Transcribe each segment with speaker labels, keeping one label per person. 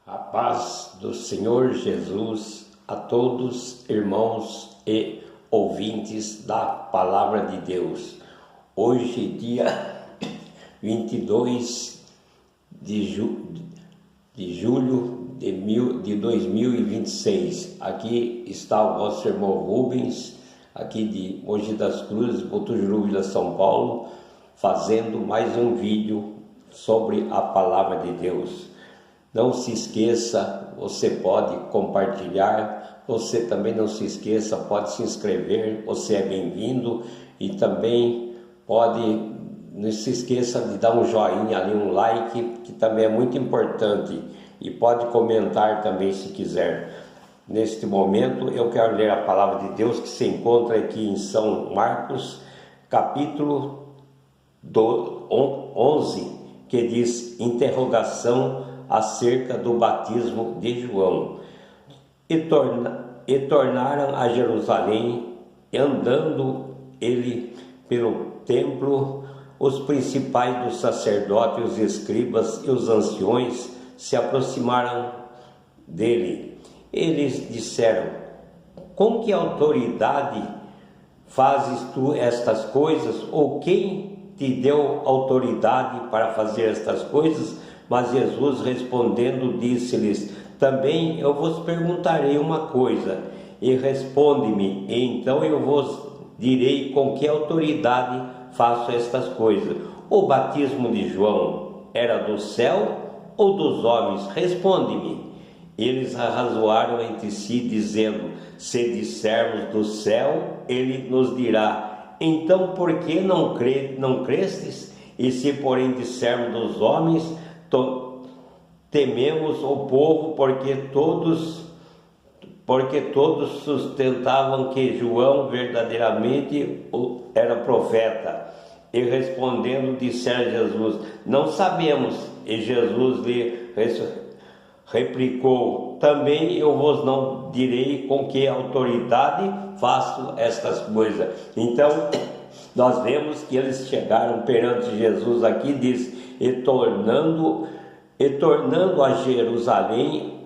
Speaker 1: A paz do Senhor Jesus a todos, irmãos e ouvintes da Palavra de Deus. Hoje, dia 22 de julho de 2026. Aqui está o vosso irmão Rubens, aqui de Mogi das Cruzes, Botucatu, Vila São Paulo, fazendo mais um vídeo sobre a Palavra de Deus. Não se esqueça, você pode compartilhar, você também não se esqueça, pode se inscrever, você é bem-vindo, e também não se esqueça de dar um joinha ali, um like, que também é muito importante, e pode comentar também se quiser. Neste momento eu quero ler a Palavra de Deus que se encontra aqui em São Marcos, capítulo 11, que diz interrogação acerca do batismo de João. E tornaram a Jerusalém, e andando ele pelo templo, os principais dos sacerdotes, os escribas e os anciões se aproximaram dele. Eles disseram: com que autoridade fazes tu estas coisas? Ou quem te deu autoridade para fazer estas coisas? Mas Jesus respondendo disse-lhes: também eu vos perguntarei uma coisa, e responde-me, e então eu vos direi com que autoridade faço estas coisas. O batismo de João era do céu ou dos homens? Responde-me. Eles arrazoaram entre si, dizendo: se dissermos do céu, ele nos dirá: então por que não crestes? E se porém dissermos dos homens, tememos o povo, porque todos sustentavam que João verdadeiramente era profeta. E respondendo disseram a Jesus: não sabemos. E Jesus lhe replicou: também eu vos não direi com que autoridade faço estas coisas. Então nós vemos que eles chegaram perante Jesus aqui, diz, e tornando a Jerusalém,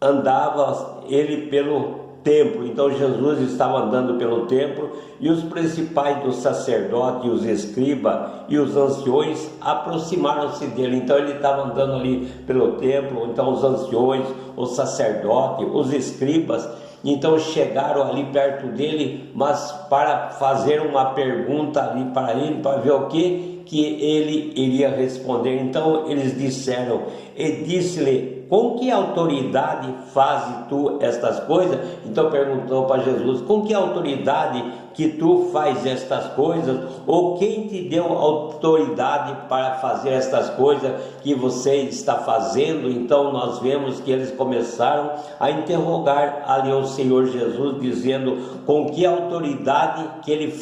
Speaker 1: andava ele pelo templo. Então Jesus estava andando pelo templo, e os principais dos sacerdotes, os escribas e os anciões aproximaram-se dele. Então ele estava andando ali pelo templo. Então os anciões, os sacerdotes, os escribas, então chegaram ali perto dele, mas para fazer uma pergunta ali para ele, para ver o que ele iria responder. Então eles disseram, e disse-lhe: com que autoridade fazes tu estas coisas? Então perguntou para Jesus: com que autoridade que tu faz estas coisas? Ou quem te deu autoridade para fazer estas coisas que você está fazendo? Então nós vemos que eles começaram a interrogar ali o Senhor Jesus, dizendo com que autoridade que ele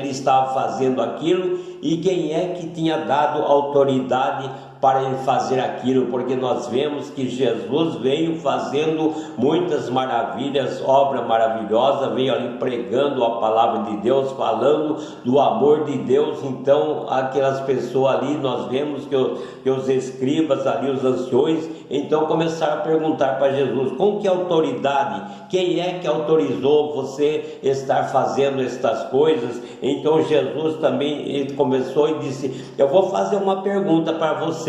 Speaker 1: estava fazendo aquilo, e quem é que tinha dado autoridade para ele fazer aquilo, porque nós vemos que Jesus veio fazendo muitas maravilhas, obra maravilhosa, veio ali pregando a palavra de Deus, falando do amor de Deus. Então aquelas pessoas ali, nós vemos que os escribas ali, os anciões, então começaram a perguntar para Jesus: com que autoridade, quem é que autorizou você estar fazendo estas coisas? Então Jesus também ele começou e disse: eu vou fazer uma pergunta para vocês,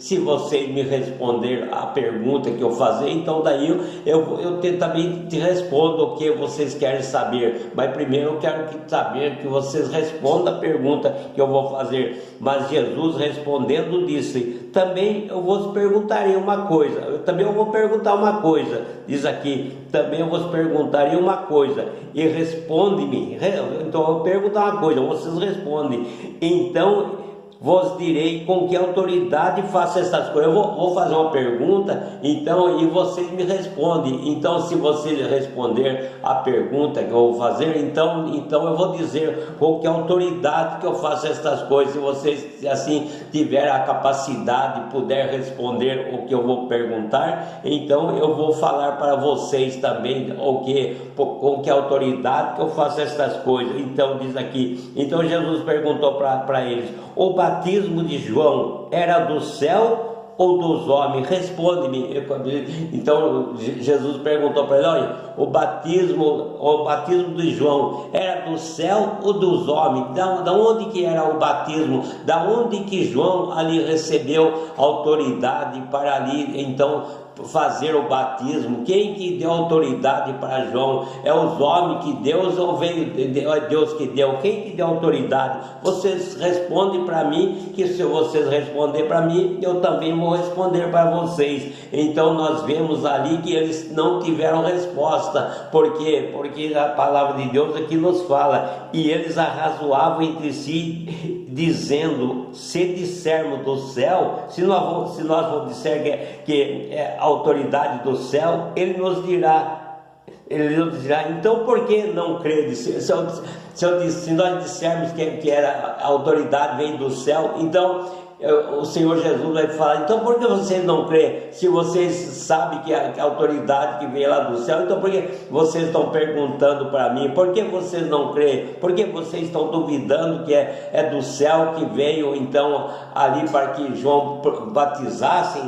Speaker 1: se vocês me responder a pergunta que eu fazer, então daí eu também te respondo o que vocês querem saber, mas primeiro eu quero saber que vocês respondam a pergunta que eu vou fazer. Mas Jesus respondendo disse: também eu vos perguntarei uma coisa, eu vou perguntar uma coisa, diz aqui, também eu vos perguntarei uma coisa, e responde-me. Então eu vou perguntar uma coisa, vocês respondem, então vos direi com que autoridade faço essas coisas. Eu vou fazer uma pergunta, então, e vocês me respondem. Então, se vocês responder a pergunta que eu vou fazer, então eu vou dizer com que autoridade que eu faço essas coisas. Se vocês assim tiverem a capacidade, puder responder o que eu vou perguntar, então eu vou falar para vocês também com que autoridade que eu faço essas coisas. Então diz aqui, então Jesus perguntou para eles: o batismo de João era do céu ou dos homens? Responde-me. Então Jesus perguntou para ele: olha, o batismo de João era do céu ou dos homens? Da onde que era o batismo? Da onde que João ali recebeu autoridade para ali então fazer o batismo? Quem que deu autoridade para João? É os homens que Deus, ou veio Deus que deu? Quem que deu autoridade? Vocês respondem para mim, que se vocês responder para mim, eu também vou responder para vocês. Então nós vemos ali que eles não tiveram resposta. Por quê? Porque a palavra de Deus aqui nos fala: e eles arrazoavam entre si, dizendo: se dissermos do céu, se nós vamos dizer que é a autoridade do céu, ele nos dirá, então por que não crede? Se nós dissermos que era a autoridade vem do céu, então o Senhor Jesus vai falar: então por que vocês não creem? Se vocês sabem que a autoridade que vem lá do céu, então por que vocês estão perguntando para mim? Por que vocês não creem? Por que vocês estão duvidando que é do céu que veio então ali para que João batizasse?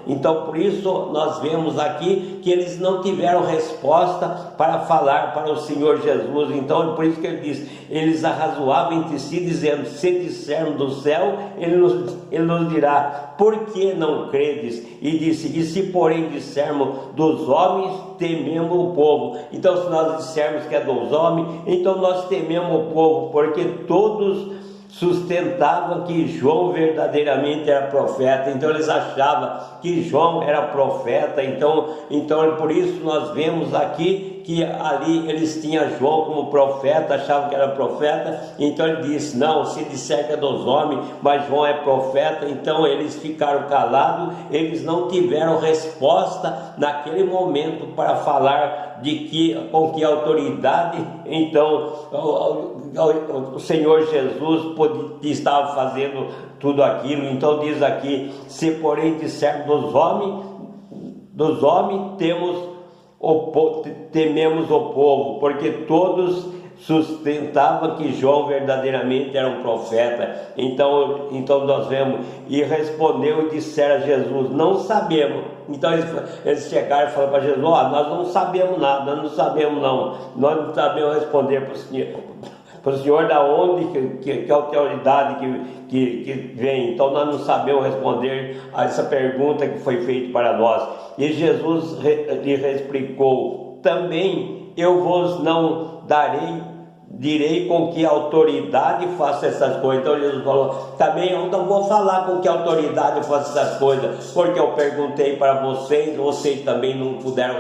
Speaker 1: Então por isso nós vemos aqui que eles não tiveram resposta para falar para o Senhor Jesus. Então é por isso que ele diz: eles arrazoavam entre si, dizendo: se dissermos do céu, ele nos dirá: por que não credes? E disse: e se porém dissermos dos homens, tememos o povo. Então se nós dissermos que é dos homens, então nós tememos o povo, porque todos sustentavam que João verdadeiramente era profeta. Então eles achavam que João era profeta. Então por isso nós vemos aqui que ali eles tinham João como profeta, achavam que era profeta. Então ele disse: não, se disser que é dos homens, mas João é profeta. Então eles ficaram calados, eles não tiveram resposta naquele momento para falar com que autoridade então o Senhor Jesus estava fazendo tudo aquilo. Então diz aqui: se porém dissermos dos homens tememos o povo, porque todos sustentavam que João verdadeiramente era um profeta. Então nós vemos: e respondeu e disseram a Jesus: não sabemos. Então eles chegaram e falaram para Jesus: nós não sabemos nada, nós não sabemos responder para o Senhor da onde que a autoridade que vem. Então nós não sabemos responder a essa pergunta que foi feita para nós. E Jesus lhe explicou: também eu vos não direi com que autoridade faça essas coisas. Então Jesus falou: também eu não vou falar com que autoridade eu faça essas coisas, porque eu perguntei para vocês também não puderam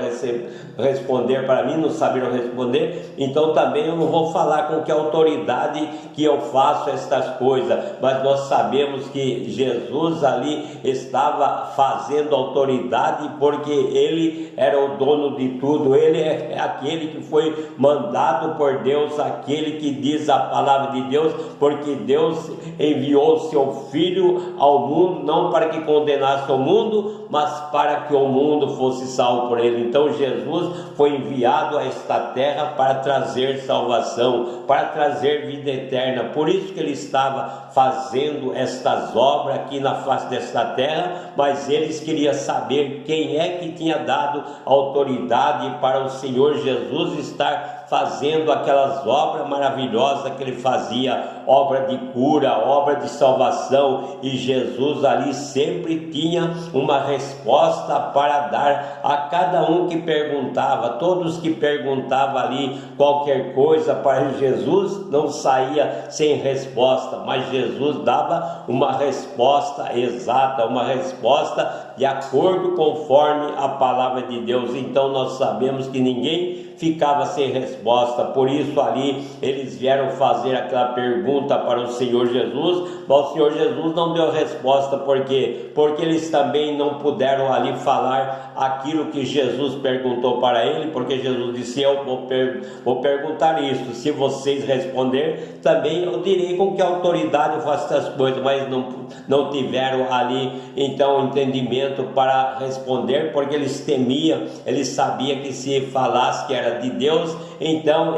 Speaker 1: responder para mim, não saberam responder. Então também eu não vou falar com que autoridade que eu faço estas coisas. Mas nós sabemos que Jesus ali estava fazendo autoridade, porque ele era o dono de tudo. Ele é aquele que foi mandado por Deus, aquele que diz a palavra de Deus, porque Deus enviou seu Filho ao mundo, não para que condenasse o mundo, mas para que o mundo fosse salvo por ele. Então Jesus foi enviado a esta terra para trazer salvação, para trazer vida eterna. Por isso que ele estava fazendo estas obras aqui na face desta terra. Mas eles queriam saber quem é que tinha dado autoridade para o Senhor Jesus estar fazendo aquelas obras maravilhosas que ele fazia, obra de cura, obra de salvação. E Jesus ali sempre tinha uma resposta para dar a cada um que perguntava. Todos que perguntavam ali qualquer coisa para Jesus não saía sem resposta, mas Jesus dava uma resposta exata, uma resposta de acordo conforme a palavra de Deus. Então nós sabemos que ninguém ficava sem resposta. Por isso ali eles vieram fazer aquela pergunta para o Senhor Jesus, mas o Senhor Jesus não deu resposta. Por quê? Porque eles também não puderam ali falar aquilo que Jesus perguntou para ele, porque Jesus disse: eu vou perguntar isso, se vocês responder, também eu direi com que autoridade eu faço essas coisas. Mas não tiveram ali então entendimento para responder, porque eles temiam, eles sabiam que se falasse que era de Deus, então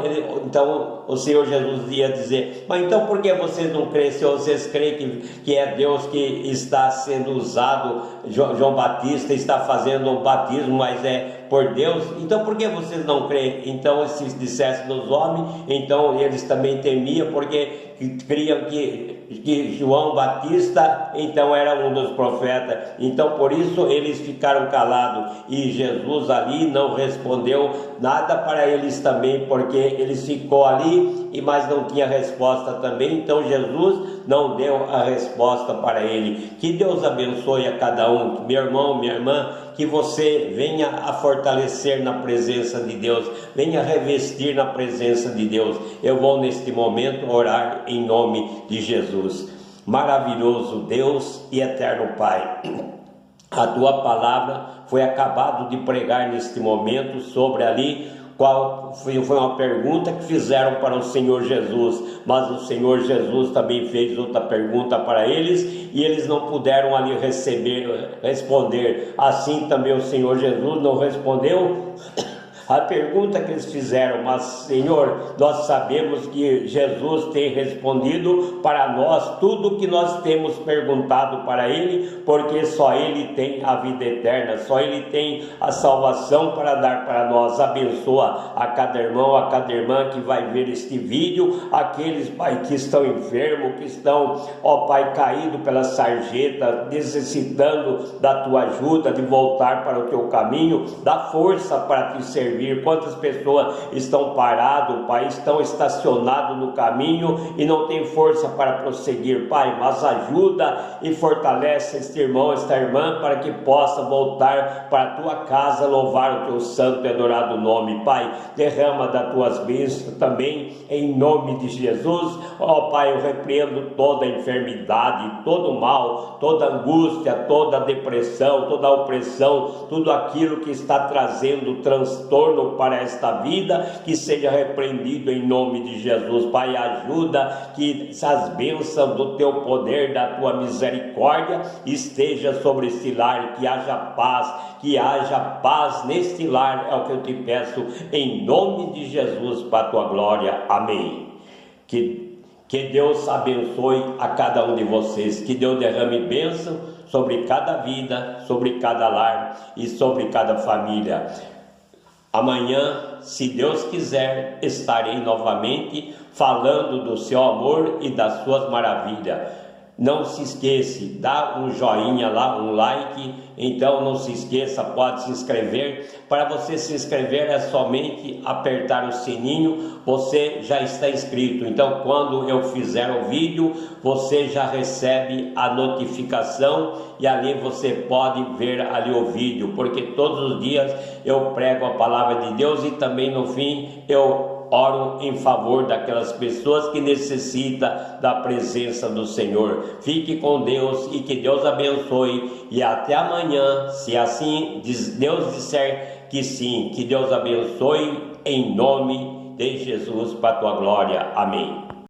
Speaker 1: o Senhor Jesus ia dizer: mas então por que vocês não creem? Se vocês creem que é Deus que está sendo usado, João Batista está fazendo um batismo, mas é por Deus, então por que vocês não creem? Então, se dissesse dos homens, então eles também temiam, porque criam que João Batista então era um dos profetas. Então por isso eles ficaram calados, e Jesus ali não respondeu nada para eles também, porque eles ficou ali, mas não tinha resposta também. Então Jesus não deu a resposta para ele. Que Deus abençoe a cada um, meu irmão, minha irmã, que você venha a fortalecer na presença de Deus, venha revestir na presença de Deus. Eu vou neste momento orar em nome de Jesus. Maravilhoso Deus e eterno Pai, a tua palavra foi acabado de pregar neste momento sobre ali qual foi uma pergunta que fizeram para o Senhor Jesus, mas o Senhor Jesus também fez outra pergunta para eles, e eles não puderam ali responder. Assim também o Senhor Jesus não respondeu a pergunta que eles fizeram, mas Senhor, nós sabemos que Jesus tem respondido para nós tudo o que nós temos perguntado para Ele, porque só Ele tem a vida eterna, só Ele tem a salvação para dar para nós. Abençoa a cada irmão, a cada irmã que vai ver este vídeo, aqueles, Pai, que estão enfermos, que estão, ó Pai, caídos pela sarjeta, necessitando da Tua ajuda, de voltar para o Teu caminho, dá força para Te servir. Quantas pessoas estão paradas, Pai, estão estacionadas no caminho e não tem força para prosseguir, Pai, mas ajuda e fortalece este irmão, esta irmã, para que possa voltar para a Tua casa, louvar o Teu santo e adorado nome. Pai, derrama das Tuas bênçãos também, em nome de Jesus. Ó Pai, eu repreendo toda enfermidade, todo mal, toda angústia, toda depressão, toda opressão, tudo aquilo que está trazendo transtorno para esta vida, que seja repreendido em nome de Jesus. Pai, ajuda que as bênçãos do Teu poder, da Tua misericórdia esteja sobre este lar, que haja paz neste lar, é o que eu Te peço em nome de Jesus, para a Tua glória. Amém. Que Deus abençoe a cada um de vocês, que Deus derrame bênção sobre cada vida, sobre cada lar e sobre cada família. Amanhã, se Deus quiser, estarei novamente falando do seu amor e das suas maravilhas. Não se esqueça, dá um joinha lá, um like, então não se esqueça, pode se inscrever. Para você se inscrever é somente apertar o sininho, você já está inscrito. Então quando eu fizer o vídeo, você já recebe a notificação e ali você pode ver ali o vídeo, porque todos os dias eu prego a palavra de Deus e também no fim eu oro em favor daquelas pessoas que necessitam da presença do Senhor. Fique com Deus e que Deus abençoe, e até amanhã, se assim Deus disser que sim. Que Deus abençoe em nome de Jesus, para a Tua glória. Amém.